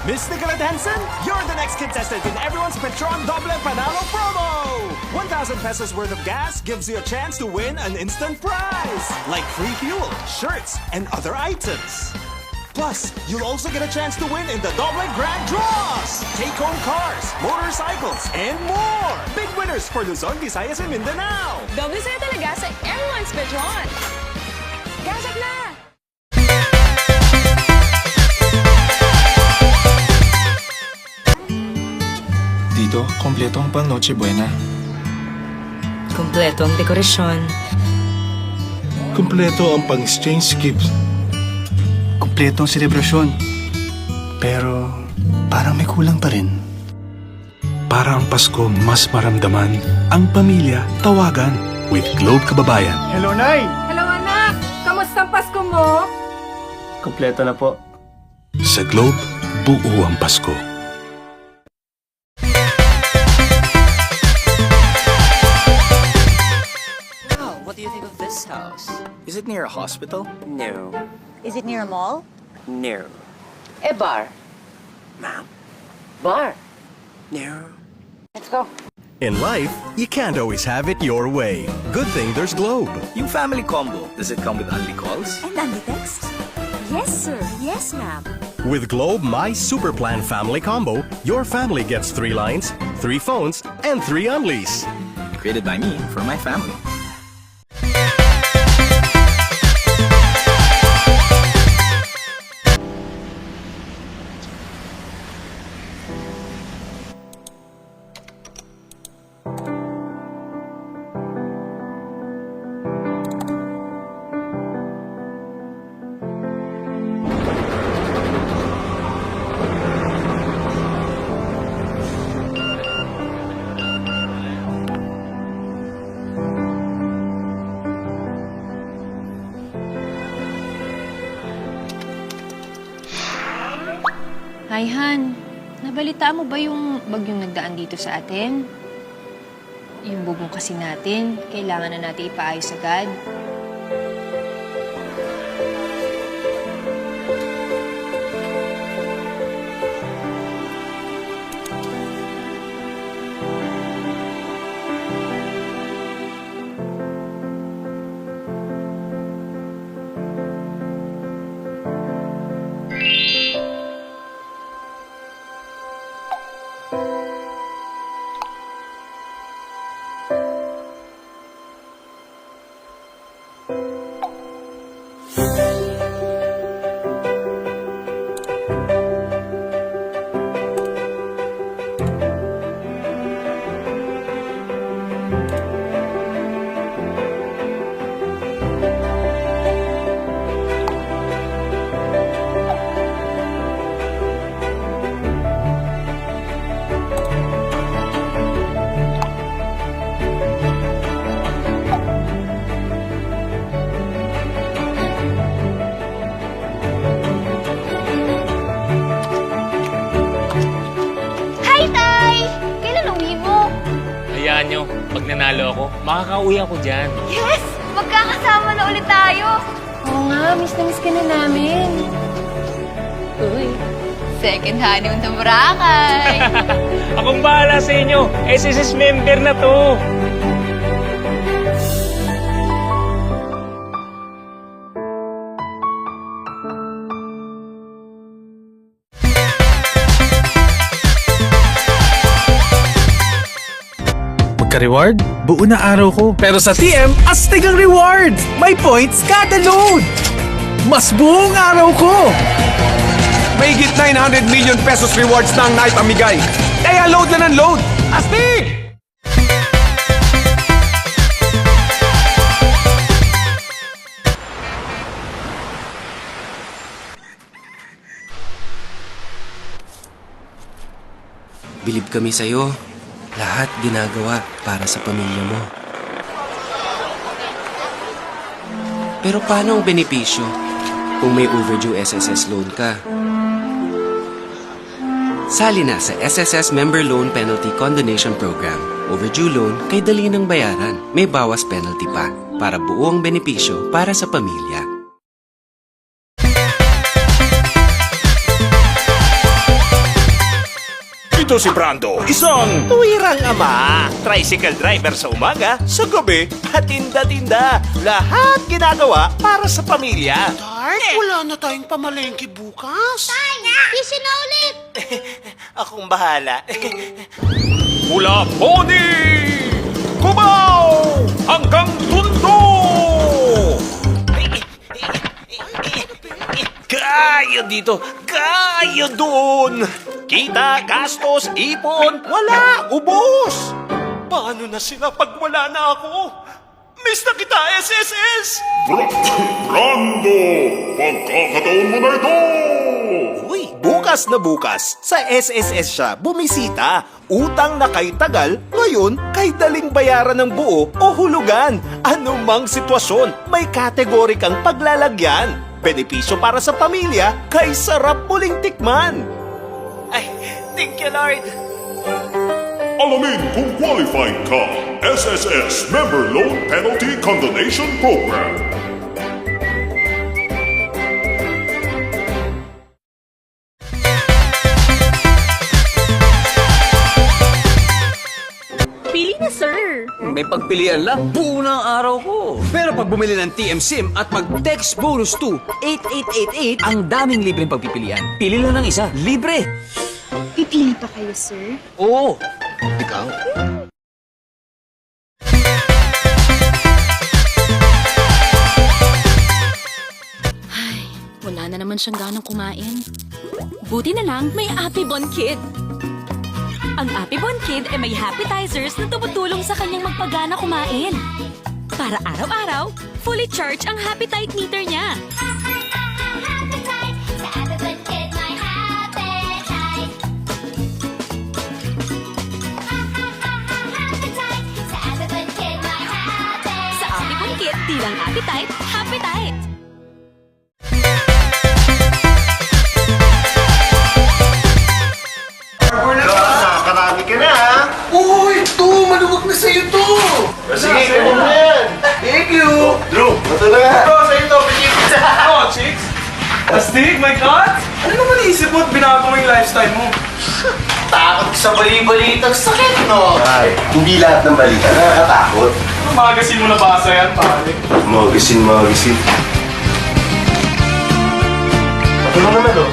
Miss Nicolette Henson, you're the next contestant in everyone's Petron Doble Panalo promo! 1,000 pesos worth of gas gives you a chance to win an instant prize, like free fuel, shirts, and other items. Plus, you'll also get a chance to win in the Doble Grand Draws! Take-home cars, motorcycles, and more! Big winners for Luzon, Visayas, and Mindanao! Doble saya talaga sa everyone's Petron. Gasap na! Dito, kompleto ang pang Noche Buena. Kompleto ang dekorasyon. Kumpleto ang pang-exchange gifts. Kumpleto ang selebrasyon. Pero parang may kulang pa rin. Para ang Pasko mas maramdaman, ang pamilya tawagan with Globe Kababayan. Hello, Nay! Hello anak! Kamusta ang Pasko mo? Kumpleto na po. Sa Globe, buo ang Pasko. What do you think of this house? Is it near a hospital? No. Is it near a mall? No. A bar. Ma'am? Bar. No. Let's go. In life, you can't always have it your way. Good thing there's Globe. Yung family combo, does it come with only calls? And only text? Yes, sir. Yes, ma'am. With Globe My Super Plan Family Combo, your family gets 3 lines, 3 phones, and 3 unleashed. Created by me for my family. Hi, Han. Nabalitaan mo ba yung bagyong nagdaan dito sa atin? Yung bubong kasi natin, kailangan na natin ipaayos agad. Hayaan nyo, pag nanalo ako, makakauwi ako dyan. Yes! Magkakasama na ulit tayo! Oo nga, miss na miss ka na namin. Uy, second honeymoon sa Boracay! Akong bahala sa inyo, SSS member na to. Reward? Buo na araw ko. Pero sa TM, astig ang rewards! May points kada load! Mas buong araw ko! Mahigit 900 million pesos rewards na ang naipamigay. Kaya load na ng load! Astig! Bilib kami sa'yo. Lahat ginagawa para sa pamilya mo. Pero paano ang benepisyo kung may overdue SSS loan ka? Sali na sa SSS Member Loan Penalty Condonation Program. Overdue loan, kay dali ng bayaran. May bawas penalty pa para buo ang benepisyo para sa pamilya. Ito si Brando, isang tuwirang ama. Tricycle driver sa umaga, sa gabi, patinda-tinda. Lahat ginagawa para sa pamilya. Wala na tayong pamalengke bukas. Busy na ulit! Akong bahala. Mula Pony! Cubao! Hanggang Tondo! Kayo dito, kayo doon! Kita, gastos, ipon, wala, ubos! Paano na sila pag wala na ako? Miss na kita, SSS! Brando! Pagkakataon mo na ito! Uy, bukas na bukas, sa SSS siya bumisita. Utang na kay tagal, ngayon kay daling bayaran ng buo o hulugan. Anumang sitwasyon, may kategory kang paglalagyan. Benepisyo para sa pamilya, kay sarap muling tikman. Ay, thank you Lord. Alamin kung qualified ka. SSS Member Loan Penalty Condonation Program. Pili na, sir. May pagpilian lang, buo na ang araw ko. Pero pag bumili ng TM SIM at mag-text bonus to 8888, ang daming libreng pagpipilian. Pili lang ng isa, libre. Pipili pa kayo, sir? Oo. Ikaw? Wala na naman siyang ganang kumain. Buti na lang may Apibon Kid. Ang Apibon Kid ay may appetizers na tumutulong sa kanyang magpagana kumain. Para araw-araw, fully charge ang Happytite meter niya. Sa Apibon Kid, di lang appetite, Happytite. Nakakarami ka na, ha? Uy, ito! Maluwag na sa'yo to! Sige, kaya mo yan! Thank you! Drew, ito na nga! Ito, sa'yo to, pagkikita! Oh, chicks! Astig, my God! Ano naman iisip mo at binago mo yung lifestyle mo? Takot sa bali-balitang sakit, no? Ay, hindi lahat ng balita nakakatakot. Ano magazine mo nabasa yan, pare? Magasin. Ito lang naman, oh.